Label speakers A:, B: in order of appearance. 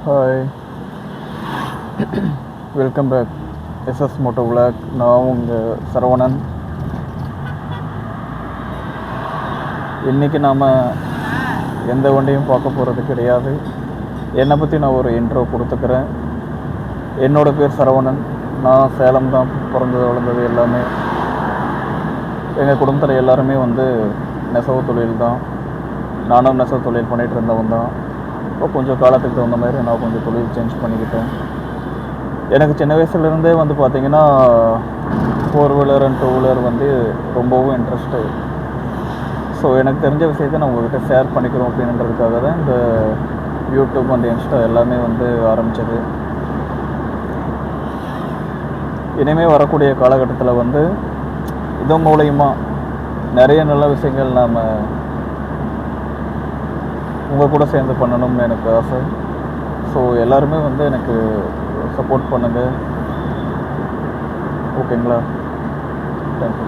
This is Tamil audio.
A: Hi, welcome back SS moto vlog. நான் உங்கள் சரவணன். இன்றைக்கி நாம் எந்த வண்டியும் பார்க்க போகிறது கிடையாது. என்னை பற்றி நான் ஒரு இன்ட்ரோ கொடுத்துக்கிறேன். என்னோடய பேர் சரவணன். நான் சேலம் தான் பிறந்தது வளர்ந்தது எல்லாமே. எங்கள் குடும்பத்தில் எல்லாருமே நெசவு தொழில் தான். நானும் நெசவு தொழில் பண்ணிகிட்டு இருந்தவன் தான். இப்போ கொஞ்சம் காலத்துக்கு தகுந்த மாதிரி நான் கொஞ்சம் தொழில் சேஞ்ச் பண்ணிக்கிட்டேன். எனக்கு சின்ன வயசுலேருந்தே பார்த்திங்கன்னா 4 வீலர் அண்ட் 2 வீலர் ரொம்பவும் இன்ட்ரெஸ்ட்டு. ஸோ எனக்கு தெரிஞ்ச விஷயத்தை நான் உங்கள்கிட்ட ஷேர் பண்ணிக்கிறோம் அப்படின்றதுக்காக தான் இந்த யூடியூப் இன்ஸ்டா எல்லாமே ஆரம்பித்தது. இனிமேல் வரக்கூடிய காலகட்டத்தில் இதன் மூலயமா நிறைய நல்ல விஷயங்கள் நாம் உங்கள் கூட சேர்ந்து பண்ணணும்னு எனக்கு ஆசை. ஸோ எல்லாருமே எனக்கு சப்போர்ட் பண்ணுங்கள். ஓகேங்களா? தேங்க்யூ.